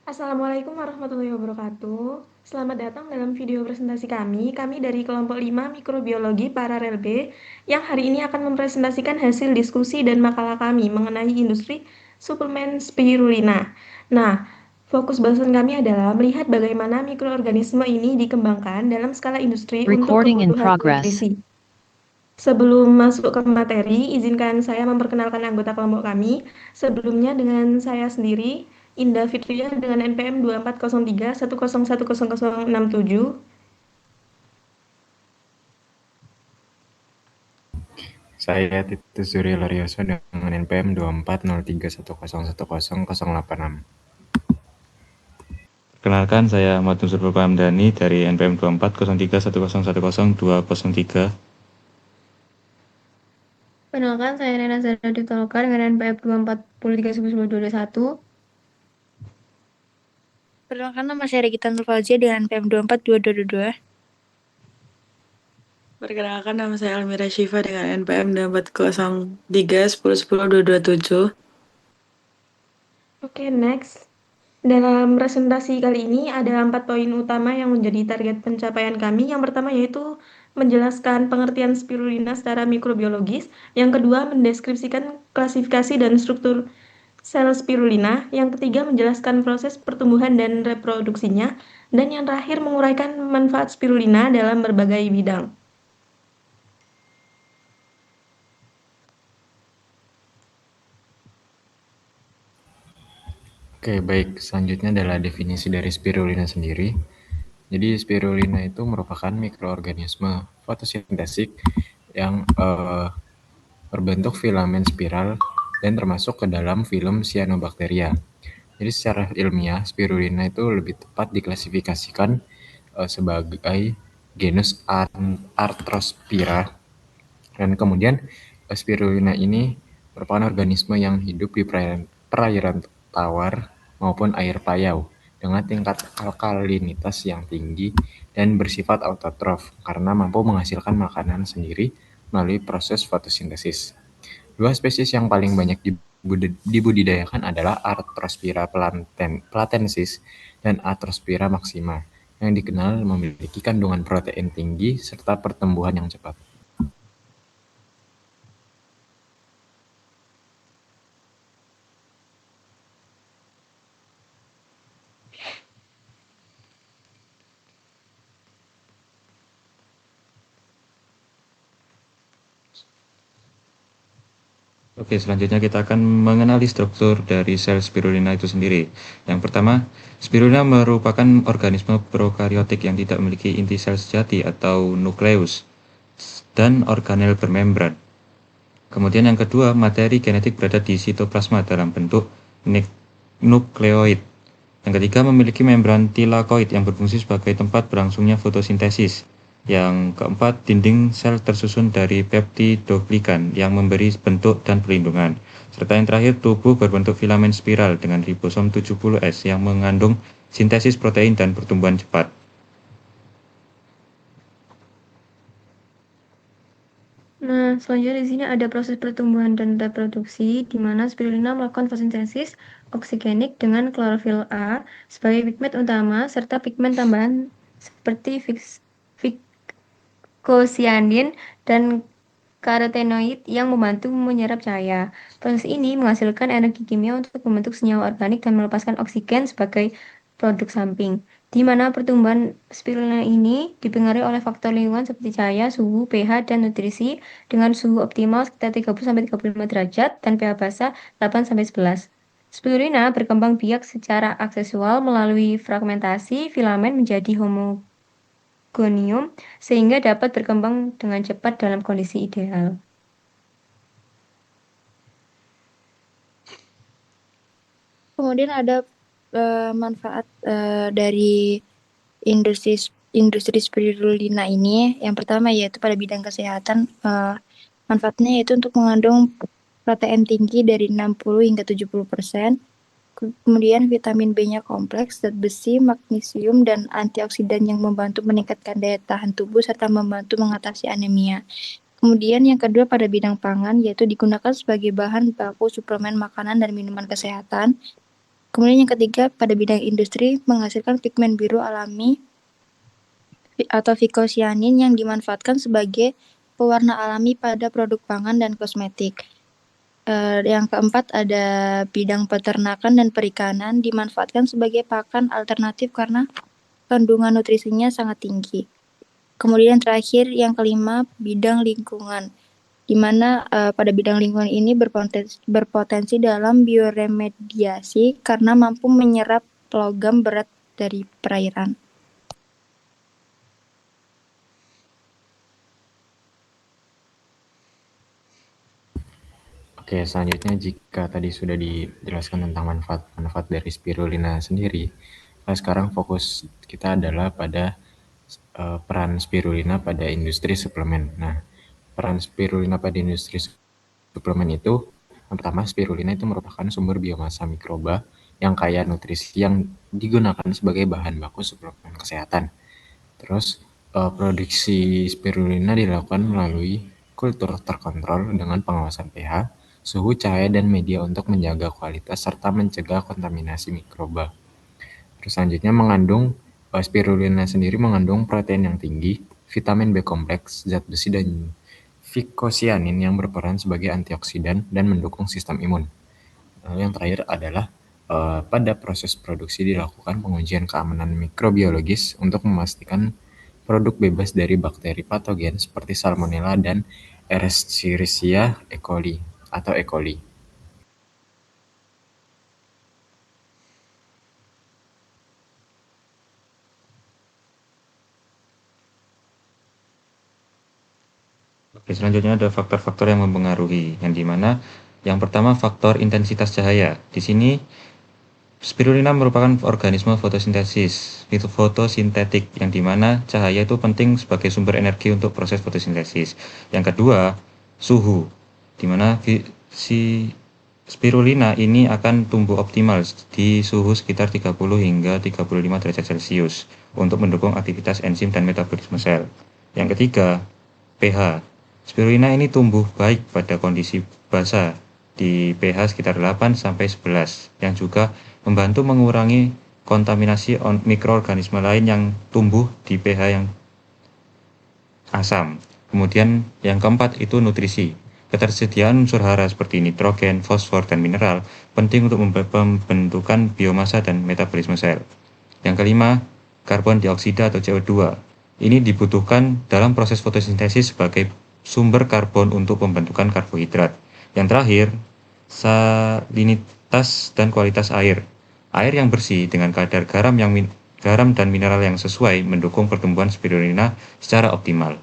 Assalamualaikum warahmatullahi wabarakatuh. Selamat datang dalam video presentasi kami. Kami dari kelompok 5 Mikrobiologi Paralel B yang hari ini akan mempresentasikan hasil diskusi dan makalah kami mengenai industri suplemen spirulina. Nah, fokus bahasan kami adalah melihat bagaimana mikroorganisme ini dikembangkan dalam skala industri untuk Recording in kebutuhan progress. nutrisi. Sebelum masuk ke materi, izinkan saya memperkenalkan anggota kelompok kami. Sebelumnya dengan saya sendiri, Indah Fitria dengan NPM 240310101067. Saya Titus Surya Larioso dengan NPM 240310101086. Perkenalkan, saya Ahmad Nusur Hamdani dari NPM 24031010100203. Perkenalkan, saya Nena Zara Ditoloka dengan NPM 24031121. Perkenalkan, nama saya Regita Nurfalzia dengan NPM 242222. Perkenalkan, nama saya Almira Syifa dengan NPM 240310100227. Oke, next. Dalam presentasi kali ini ada 4 poin utama yang menjadi target pencapaian kami. Yang pertama yaitu menjelaskan pengertian spirulina secara mikrobiologis. Yang kedua, mendeskripsikan klasifikasi dan struktur sel spirulina. Yang ketiga, menjelaskan proses pertumbuhan dan reproduksinya. Dan yang terakhir, menguraikan manfaat spirulina dalam berbagai bidang. Oke, baik. Selanjutnya adalah definisi dari spirulina sendiri. Jadi spirulina itu merupakan mikroorganisme fotosintesik yang berbentuk filamen spiral dan termasuk ke dalam filum cyanobacteria. Jadi secara ilmiah, spirulina itu lebih tepat diklasifikasikan sebagai genus Arthrospira. Dan kemudian spirulina ini merupakan organisme yang hidup di perairan tawar maupun air payau dengan tingkat alkalinitas yang tinggi dan bersifat autotrof karena mampu menghasilkan makanan sendiri melalui proses fotosintesis. Dua spesies yang paling banyak dibudidayakan adalah Arthrospira platensis dan Arthrospira maxima yang dikenal memiliki kandungan protein tinggi serta pertumbuhan yang cepat. Oke, selanjutnya kita akan mengenali struktur dari sel spirulina itu sendiri. Yang pertama, spirulina merupakan organisme prokariotik yang tidak memiliki inti sel sejati atau nukleus dan organel bermembran. Kemudian yang kedua, materi genetik berada di sitoplasma dalam bentuk nukleoid. Yang ketiga, memiliki membran tilakoid yang berfungsi sebagai tempat berlangsungnya fotosintesis. Yang keempat, dinding sel tersusun dari peptidoglikan yang memberi bentuk dan perlindungan. Serta yang terakhir, tubuh berbentuk filamen spiral dengan ribosom 70S yang mengandung sintesis protein dan pertumbuhan cepat. Nah, selanjutnya di sini ada proses pertumbuhan dan reproduksi, di mana spirulina melakukan fotosintesis oksigenik dengan klorofil A sebagai pigmen utama, serta pigmen tambahan seperti vicocyanin dan karotenoid yang membantu menyerap cahaya. Proses ini menghasilkan energi kimia untuk membentuk senyawa organik dan melepaskan oksigen sebagai produk samping, di mana pertumbuhan spirulina ini dipengaruhi oleh faktor lingkungan seperti cahaya, suhu, pH, dan nutrisi dengan suhu optimal sekitar 30-35 derajat dan pH basah 8-11. Spirulina berkembang biak secara aksesual melalui fragmentasi filamen menjadi homogonium sehingga dapat berkembang dengan cepat dalam kondisi ideal. Kemudian ada manfaat dari industri spirulina ini. Yang pertama yaitu pada bidang kesehatan, manfaatnya yaitu untuk mengandung protein tinggi dari 60 hingga 70%. Kemudian vitamin B-nya kompleks, zat besi, magnesium, dan antioksidan yang membantu meningkatkan daya tahan tubuh serta membantu mengatasi anemia. Kemudian yang kedua pada bidang pangan yaitu digunakan sebagai bahan baku suplemen makanan dan minuman kesehatan. Kemudian yang ketiga, pada bidang industri menghasilkan pigmen biru alami atau vicocyanin yang dimanfaatkan sebagai pewarna alami pada produk pangan dan kosmetik. Yang keempat ada bidang peternakan dan perikanan dimanfaatkan sebagai pakan alternatif karena kandungan nutrisinya sangat tinggi. Kemudian terakhir yang kelima bidang lingkungan, di mana pada bidang lingkungan ini berpotensi dalam bioremediasi karena mampu menyerap logam berat dari perairan. Oke, selanjutnya jika tadi sudah dijelaskan tentang manfaat-manfaat dari spirulina sendiri, sekarang fokus kita adalah pada peran spirulina pada industri suplemen. Nah, peran spirulina pada industri suplemen itu, yang pertama, spirulina itu merupakan sumber biomasa mikroba yang kaya nutrisi yang digunakan sebagai bahan baku suplemen kesehatan. Terus, produksi spirulina dilakukan melalui kultur terkontrol dengan pengawasan pH, suhu, cahaya, dan media untuk menjaga kualitas serta mencegah kontaminasi mikroba. Terus selanjutnya spirulina sendiri mengandung protein yang tinggi, vitamin B kompleks, zat besi, dan vicocyanin yang berperan sebagai antioksidan dan mendukung sistem imun. Lalu yang terakhir adalah pada proses produksi dilakukan pengujian keamanan mikrobiologis untuk memastikan produk bebas dari bakteri patogen seperti Salmonella dan Escherichia coli atau E. coli. Oke, selanjutnya ada faktor-faktor yang mempengaruhi, yang dimana yang pertama faktor intensitas cahaya. Di sini spirulina merupakan organisme fotosintesis, itu fotosintetik, yang dimana cahaya itu penting sebagai sumber energi untuk proses fotosintesis. Yang kedua, suhu, dimana si spirulina ini akan tumbuh optimal di suhu sekitar 30 hingga 35 derajat Celcius untuk mendukung aktivitas enzim dan metabolisme sel. Yang ketiga, pH. Spirulina ini tumbuh baik pada kondisi basah di pH sekitar 8 sampai 11 yang juga membantu mengurangi kontaminasi mikroorganisme lain yang tumbuh di pH yang asam. Kemudian yang keempat itu nutrisi. Ketersediaan unsur hara seperti nitrogen, fosfor, dan mineral penting untuk pembentukan biomasa dan metabolisme sel. Yang kelima, karbon dioksida atau CO2. Ini dibutuhkan dalam proses fotosintesis sebagai sumber karbon untuk pembentukan karbohidrat. Yang terakhir, salinitas dan kualitas air. Air yang bersih dengan kadar garam dan mineral yang sesuai mendukung pertumbuhan spirulina secara optimal.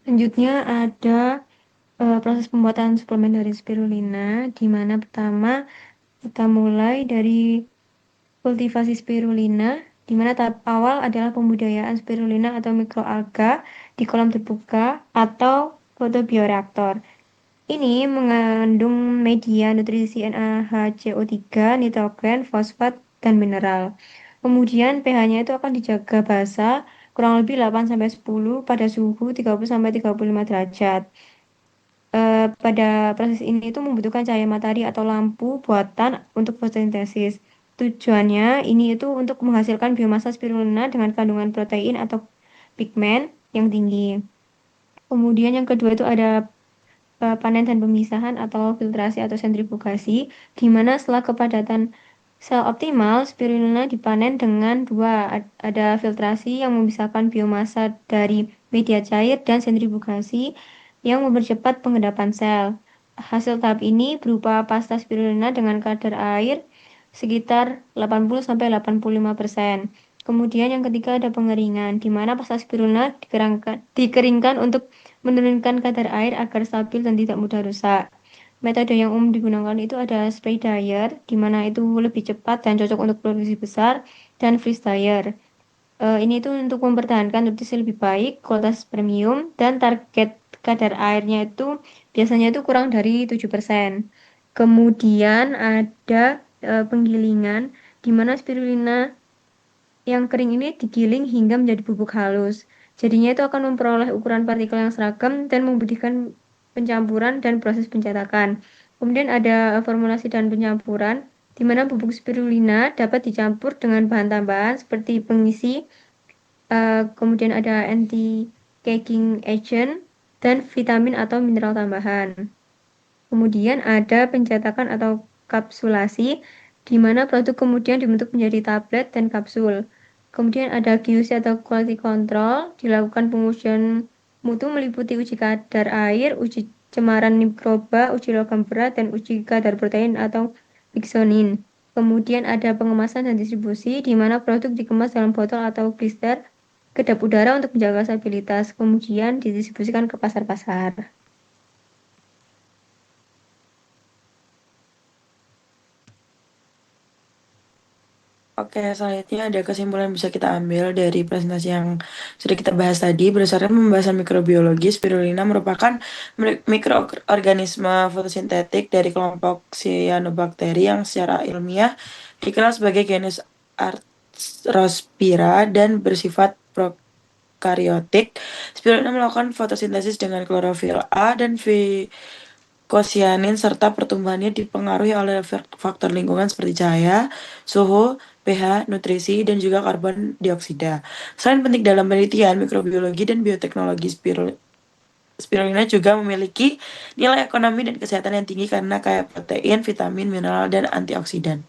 Selanjutnya ada proses pembuatan suplemen dari spirulina, di mana pertama kita mulai dari kultivasi spirulina, di mana tahap awal adalah pembudayaan spirulina atau mikroalga di kolam terbuka atau fotobioreaktor. Ini mengandung media nutrisi NaHCO3, nitrogen, fosfat, dan mineral. Kemudian pH-nya itu akan dijaga basah kurang lebih 8-10 pada suhu 30-35 derajat. Pada proses ini itu membutuhkan cahaya matahari atau lampu buatan untuk fotosintesis. Tujuannya ini itu untuk menghasilkan biomasa spirulina dengan kandungan protein atau pigmen yang tinggi. Kemudian yang kedua itu ada panen dan pemisahan atau filtrasi atau sentrifugasi, di mana setelah kepadatan sel optimal, spirulina dipanen dengan dua, ada filtrasi yang memisahkan biomasa dari media cair dan sentrifugasi yang mempercepat pengendapan sel. Hasil tahap ini berupa pasta spirulina dengan kadar air sekitar 80-85%. Kemudian yang ketiga ada pengeringan, di mana pasta spirulina dikeringkan untuk menurunkan kadar air agar stabil dan tidak mudah rusak. Metode yang umum digunakan itu ada spray dryer, di mana itu lebih cepat dan cocok untuk produksi besar, dan freeze dryer. Ini itu untuk mempertahankan nutrisi lebih baik, kualitas premium, dan target kadar airnya itu biasanya itu kurang dari 7%. Kemudian ada penggilingan, di mana spirulina yang kering ini digiling hingga menjadi bubuk halus. Jadinya itu akan memperoleh ukuran partikel yang seragam dan memudahkan pencampuran dan proses pencetakan. Kemudian ada formulasi dan pencampuran, di mana bubuk spirulina dapat dicampur dengan bahan tambahan seperti pengisi, kemudian ada anti-caking agent, dan vitamin atau mineral tambahan. Kemudian ada pencetakan atau kapsulasi, di mana produk kemudian dibentuk menjadi tablet dan kapsul. Kemudian ada QC atau quality control, dilakukan pengujian mutu meliputi uji kadar air, uji cemaran mikroba, uji logam berat, dan uji kadar protein atau biksonin. Kemudian ada pengemasan dan distribusi, di mana produk dikemas dalam botol atau blister kedap udara untuk menjaga stabilitas, kemudian didistribusikan ke pasar-pasar. Oke, selanjutnya ada kesimpulan yang bisa kita ambil dari presentasi yang sudah kita bahas tadi. Berdasarkan pembahasan mikrobiologi, spirulina merupakan mikroorganisme fotosintetik dari kelompok cyanobacteria yang secara ilmiah dikenal sebagai genus Arthrospira dan bersifat prokaryotik. Spirulina melakukan fotosintesis dengan klorofil A dan kosianin serta pertumbuhannya dipengaruhi oleh faktor lingkungan seperti cahaya, suhu, pH, nutrisi, dan juga karbon dioksida. Selain penting dalam penelitian, mikrobiologi dan bioteknologi spirulina juga memiliki nilai ekonomi dan kesehatan yang tinggi karena kaya protein, vitamin, mineral, dan antioksidan.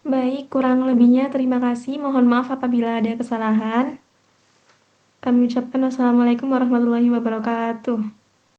Baik, kurang lebihnya terima kasih. Mohon maaf apabila ada kesalahan. Kami ucapkan wassalamualaikum warahmatullahi wabarakatuh.